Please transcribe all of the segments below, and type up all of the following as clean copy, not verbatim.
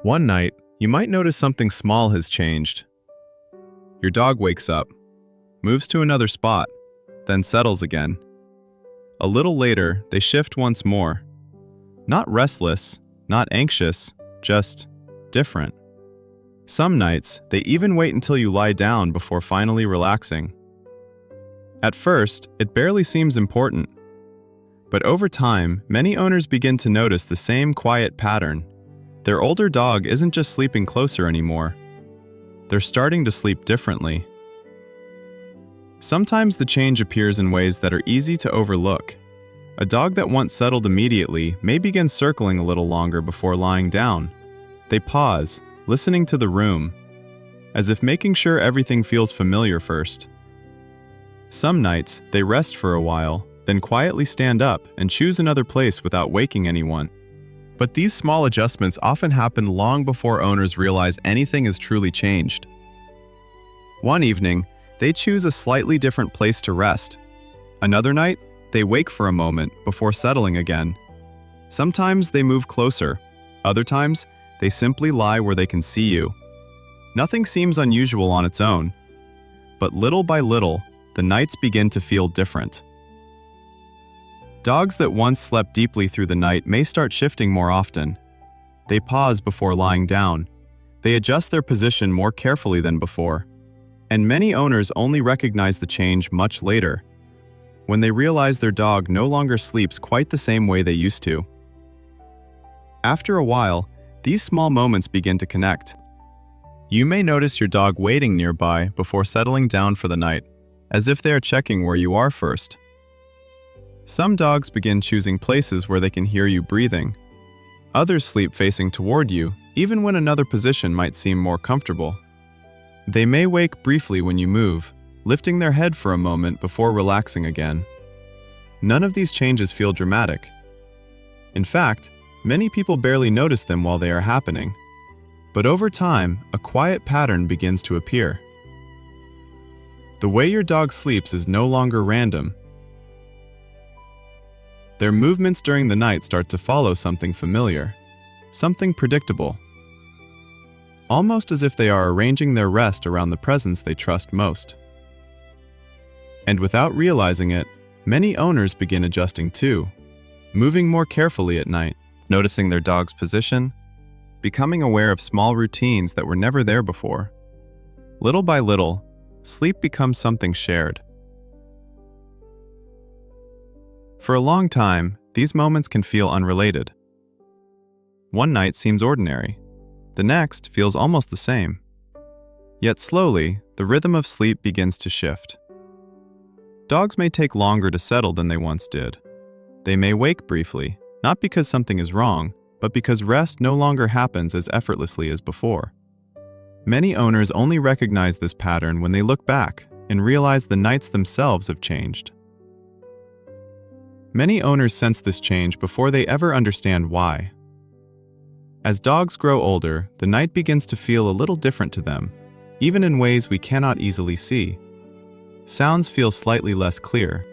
One night, you might notice something small has changed. Your dog wakes up, moves to another spot, then settles again. A little later, they shift once more. Not restless, not anxious, just different. Some nights, they even wait until you lie down before finally relaxing. At first, it barely seems important. But over time, many owners begin to notice the same quiet pattern. Their older dog isn't just sleeping closer anymore. They're starting to sleep differently. Sometimes the change appears in ways that are easy to overlook. A dog that once settled immediately may begin circling a little longer before lying down. They pause, listening to the room, as if making sure everything feels familiar first. Some nights, they rest for a while, then quietly stand up and choose another place without waking anyone. But these small adjustments often happen long before owners realize anything has truly changed. One evening, they choose a slightly different place to rest. Another night, they wake for a moment before settling again. Sometimes they move closer. Other times, they simply lie where they can see you. Nothing seems unusual on its own. But little by little, the nights begin to feel different. Dogs that once slept deeply through the night may start shifting more often. They pause before lying down. They adjust their position more carefully than before. And many owners only recognize the change much later, when they realize their dog no longer sleeps quite the same way they used to. After a while, these small moments begin to connect. You may notice your dog waiting nearby before settling down for the night, as if they are checking where you are first. Some dogs begin choosing places where they can hear you breathing. Others sleep facing toward you, even when another position might seem more comfortable. They may wake briefly when you move, lifting their head for a moment before relaxing again. None of these changes feel dramatic. In fact, many people barely notice them while they are happening. But over time, a quiet pattern begins to appear. The way your dog sleeps is no longer random. Their movements during the night start to follow something familiar, something predictable. Almost as if they are arranging their rest around the presence they trust most. And without realizing it, many owners begin adjusting too, moving more carefully at night, noticing their dog's position, becoming aware of small routines that were never there before. Little by little, sleep becomes something shared. For a long time, these moments can feel unrelated. One night seems ordinary. The next feels almost the same. Yet slowly, the rhythm of sleep begins to shift. Dogs may take longer to settle than they once did. They may wake briefly, not because something is wrong, but because rest no longer happens as effortlessly as before. Many owners only recognize this pattern when they look back and realize the nights themselves have changed. Many owners sense this change before they ever understand why. As dogs grow older, the night begins to feel a little different to them, even in ways we cannot easily see. Sounds feel slightly less clear.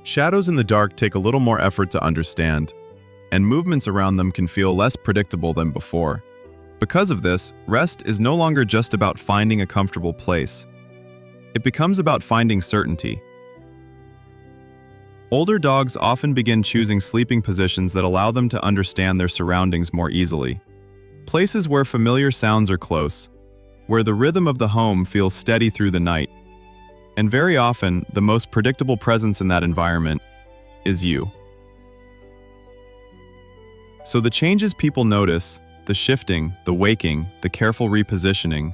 Shadows in the dark take a little more effort to understand, and movements around them can feel less predictable than before. Because of this, rest is no longer just about finding a comfortable place. It becomes about finding certainty. Older dogs often begin choosing sleeping positions that allow them to understand their surroundings more easily. Places where familiar sounds are close, where the rhythm of the home feels steady through the night. And very often, the most predictable presence in that environment is you. So the changes people notice, the shifting, the waking, the careful repositioning,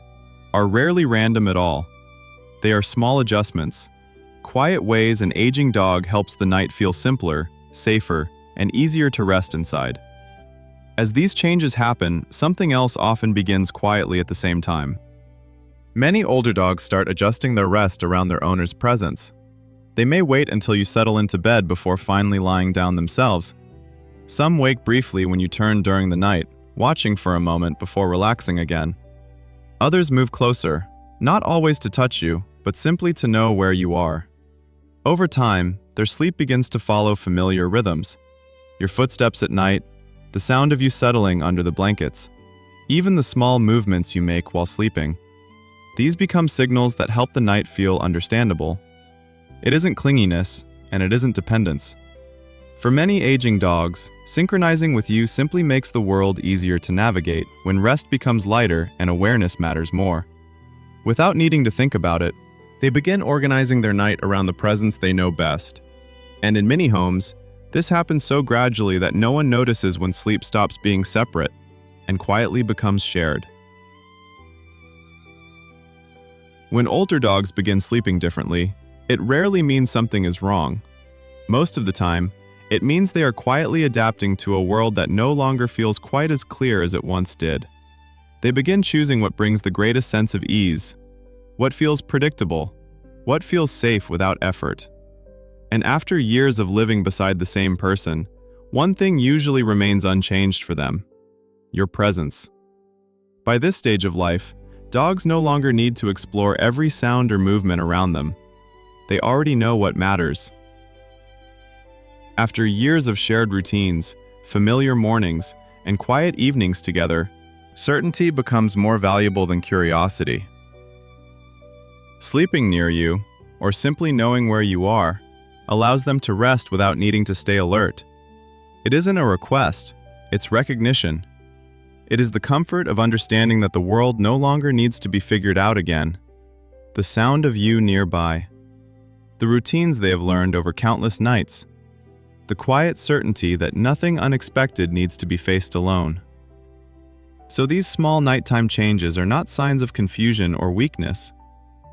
are rarely random at all. They are small adjustments, quiet ways an aging dog helps the night feel simpler, safer, and easier to rest inside. As these changes happen, something else often begins quietly at the same time. Many older dogs start adjusting their rest around their owner's presence. They may wait until you settle into bed before finally lying down themselves. Some wake briefly when you turn during the night, watching for a moment before relaxing again. Others move closer, not always to touch you, but simply to know where you are. Over time, their sleep begins to follow familiar rhythms. Your footsteps at night, the sound of you settling under the blankets. Even the small movements you make while sleeping. These become signals that help the night feel understandable. It isn't clinginess, and it isn't dependence. For many aging dogs, synchronizing with you simply makes the world easier to navigate when rest becomes lighter and awareness matters more. Without needing to think about it, they begin organizing their night around the presence they know best. And in many homes, this happens so gradually that no one notices when sleep stops being separate and quietly becomes shared. When older dogs begin sleeping differently, it rarely means something is wrong. Most of the time, it means they are quietly adapting to a world that no longer feels quite as clear as it once did. They begin choosing what brings the greatest sense of ease, what feels predictable, what feels safe without effort. And after years of living beside the same person, one thing usually remains unchanged for them: your presence. By this stage of life, dogs no longer need to explore every sound or movement around them. They already know what matters. After years of shared routines, familiar mornings, and quiet evenings together, certainty becomes more valuable than curiosity. Sleeping near you, or simply knowing where you are, allows them to rest without needing to stay alert. It isn't a request, it's recognition. It is the comfort of understanding that the world no longer needs to be figured out again. The sound of you nearby. The routines they have learned over countless nights. The quiet certainty that nothing unexpected needs to be faced alone. So these small nighttime changes are not signs of confusion or weakness.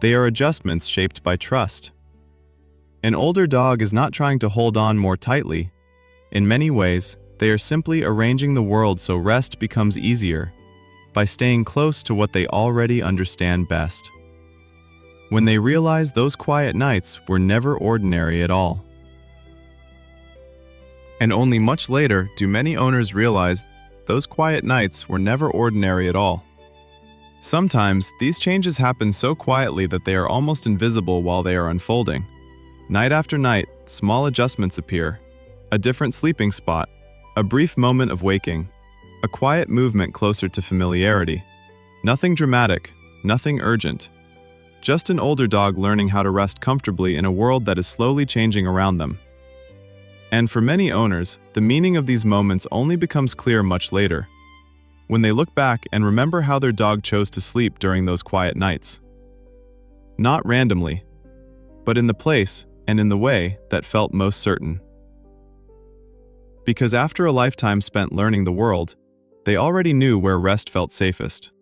They are adjustments shaped by trust. An older dog is not trying to hold on more tightly. In many ways, they are simply arranging the world so rest becomes easier, by staying close to what they already understand best. When they realize those quiet nights were never ordinary at all. And only much later do many owners realize those quiet nights were never ordinary at all. Sometimes, these changes happen so quietly that they are almost invisible while they are unfolding. Night after night, small adjustments appear. A different sleeping spot, a brief moment of waking, a quiet movement closer to familiarity. Nothing dramatic, nothing urgent. Just an older dog learning how to rest comfortably in a world that is slowly changing around them. And for many owners, the meaning of these moments only becomes clear much later, when they look back and remember how their dog chose to sleep during those quiet nights. Not randomly, but in the place and in the way that felt most certain. Because after a lifetime spent learning the world, they already knew where rest felt safest.